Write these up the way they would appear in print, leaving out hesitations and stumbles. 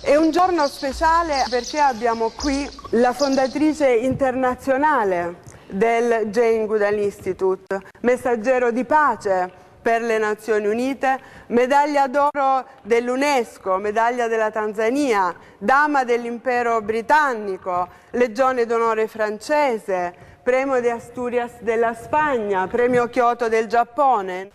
È un giorno speciale perché abbiamo qui la fondatrice internazionale del Jane Goodall Institute, messaggero di pace per le Nazioni Unite, medaglia d'oro dell'UNESCO, medaglia della Tanzania, dama dell'impero britannico, legione d'onore francese, premio di Asturias della Spagna, premio Kyoto del Giappone.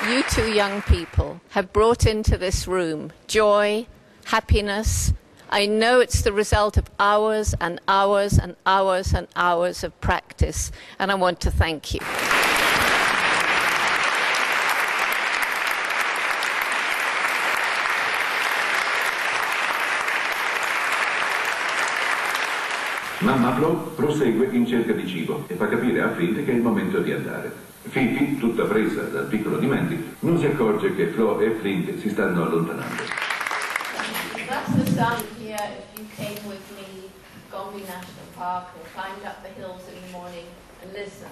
You two young people have brought into this room joy, happiness. I know it's the result of hours and hours and hours and hours of practice, and I want to thank you. Mamma Flo prosegue in cerca di cibo e fa capire a Flint che è il momento di andare. Fifi, tutta presa dal piccolo dimentico, non si accorge che Flo e Flint si stanno allontanando. That's the sound here if you came with me to Gombe National Park and climbed up the hills in the morning and listened.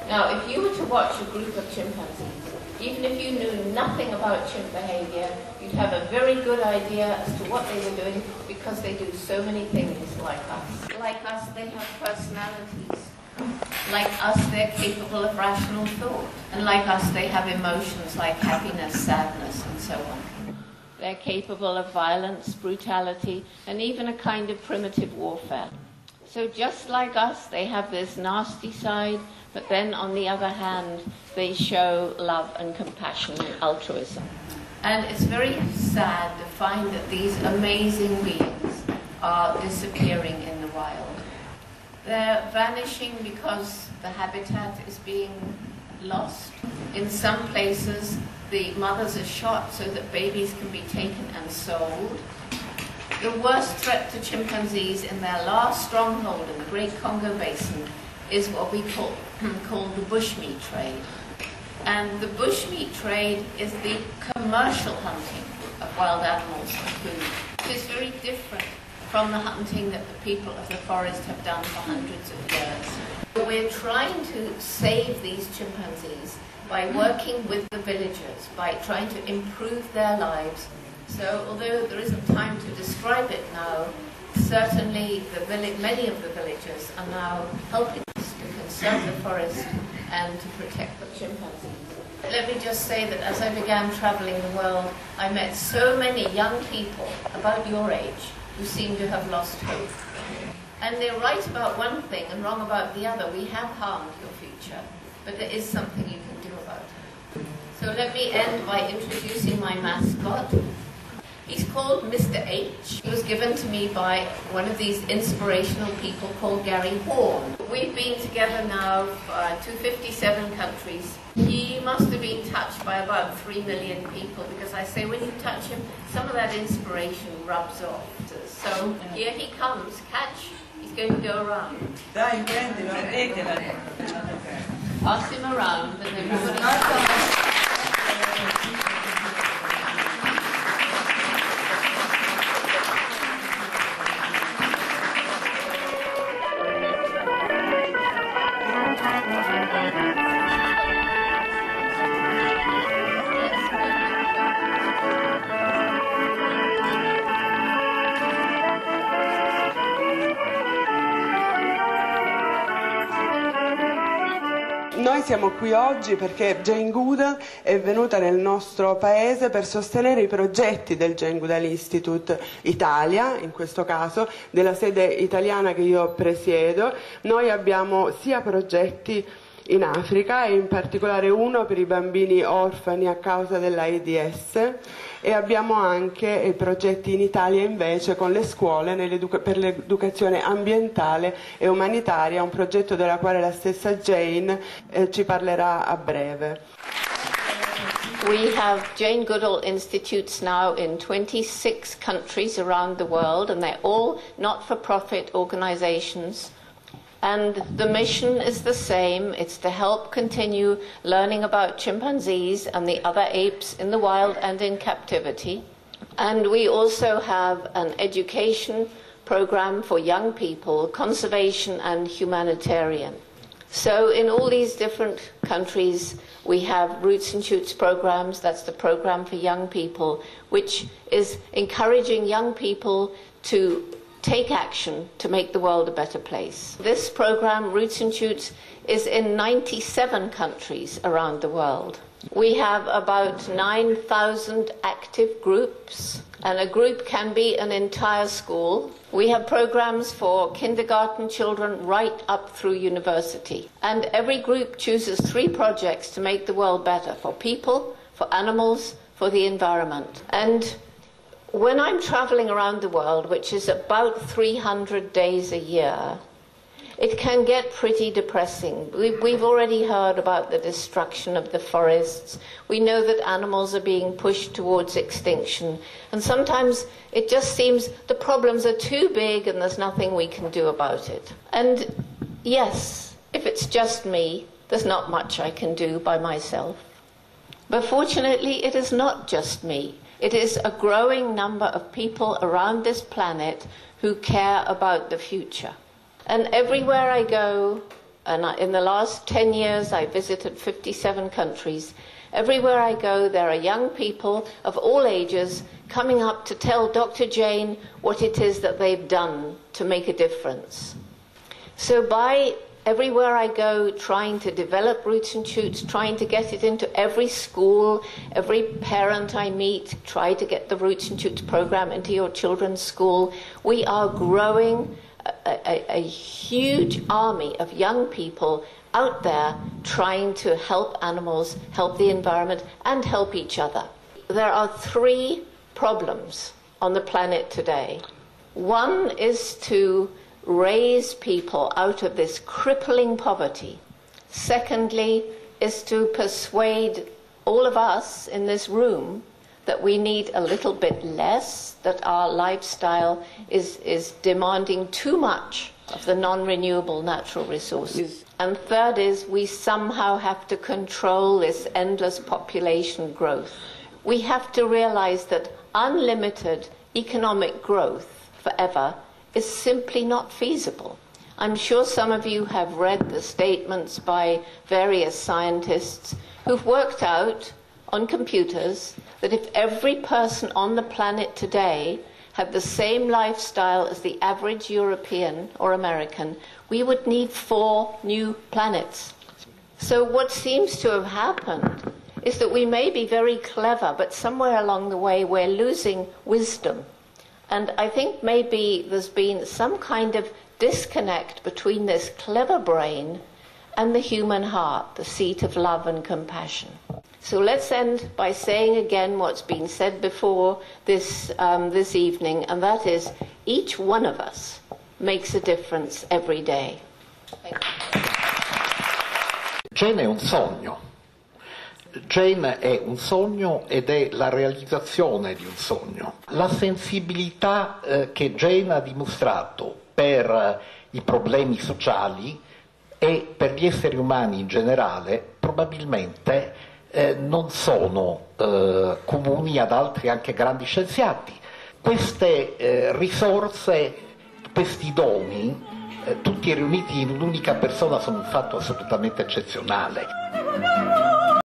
Now, if you were to watch a group of chimpanzees, even if you knew nothing about chimp behavior, you'd have a very good idea as to what they were doing because they do so many things like us. Like us, they have personalities. Like us, they're capable of rational thought. And like us, they have emotions like happiness, sadness, and so on. They're capable of violence, brutality, and even a kind of primitive warfare. So just like us, they have this nasty side, but then on the other hand, they show love and compassion and altruism. And it's very sad to find that these amazing beings are disappearing in the wild. They're vanishing because the habitat is being lost. In some places, the mothers are shot so that babies can be taken and sold. The worst threat to chimpanzees in their last stronghold in the Great Congo Basin is what we call the bushmeat trade. And the bushmeat trade is the commercial hunting of wild animals for food. It is very different from the hunting that the people of the forest have done for hundreds of years. We're trying to save these chimpanzees by working with the villagers, by trying to improve their lives. So although there isn't time to describe it now, certainly many of the villagers are now helping us to conserve the forest and to protect the chimpanzees. Let me just say that as I began traveling the world, I met so many young people about your age who seem to have lost hope. And they're right about one thing and wrong about the other. We have harmed your future, but there is something you can do about it. So let me end by introducing my mascot. He's called Mr. H. He was given to me by one of these inspirational people called Gary Horn. We've been together now to 57 countries. He must have been touched by about 3 million people because I say when you touch him, some of that inspiration rubs off. So here he comes, catch, he's going to go around. Pass him around and everybody... Noi siamo qui oggi perché Jane Goodall è venuta nel nostro paese per sostenere i progetti del Jane Goodall Institute Italia, in questo caso, della sede italiana che io presiedo. Noi abbiamo sia progetti in Africa e in particolare uno per i bambini orfani a causa dell'AIDS e abbiamo anche i progetti in Italia invece con le scuole per l'educazione ambientale e umanitaria, un progetto della quale la stessa Jane ci parlerà a breve. We have Jane Goodall Institutes now in 26 countries around the world, and they're all not-for-profit organizations. And the mission is the same. It's to help continue learning about chimpanzees and the other apes in the wild and in captivity. And we also have an education program for young people, conservation and humanitarian. So in all these different countries, we have Roots and Shoots programs. That's the program for young people, which is encouraging young people to take action to make the world a better place. This program, Roots and Shoots, is in 97 countries around the world. We have about 9,000 active groups, and a group can be an entire school. We have programs for kindergarten children right up through university. And every group chooses 3 projects to make the world better for people, for animals, for the environment. And when I'm traveling around the world, which is about 300 days a year, it can get pretty depressing. We've already heard about the destruction of the forests. We know that animals are being pushed towards extinction. And sometimes it just seems the problems are too big and there's nothing we can do about it. And yes, if it's just me, there's not much I can do by myself. But fortunately, it is not just me. It is a growing number of people around this planet who care about the future. And everywhere I go, and in the last 10 years I visited 57 countries, everywhere I go there are young people of all ages coming up to tell Dr. Jane what it is that they've done to make a difference. So by everywhere I go trying to develop Roots and Shoots, trying to get it into every school, every parent I meet, try to get the Roots and Shoots program into your children's school, we are growing a huge army of young people out there trying to help animals, help the environment, and help each other. There are 3 problems on the planet today. One is to raise people out of this crippling poverty. Secondly, is to persuade all of us in this room that we need a little bit less, that our lifestyle is demanding too much of the non-renewable natural resources. And third is we somehow have to control this endless population growth. We have to realize that unlimited economic growth forever is simply not feasible. I'm sure some of you have read the statements by various scientists who've worked out on computers that if every person on the planet today had the same lifestyle as the average European or American, we would need 4 new planets. So what seems to have happened is that we may be very clever, but somewhere along the way we're losing wisdom. And I think maybe there's been some kind of disconnect between this clever brain and the human heart, the seat of love and compassion. So let's end by saying again what's been said before this evening, and that is each one of us makes a difference every day. Thank you. Jane è un sogno. Jane è un sogno ed è la realizzazione di un sogno. La sensibilità che Jane ha dimostrato per i problemi sociali e per gli esseri umani in generale probabilmente non sono comuni ad altri anche grandi scienziati. Queste risorse, questi doni, tutti riuniti in un'unica persona, sono un fatto assolutamente eccezionale.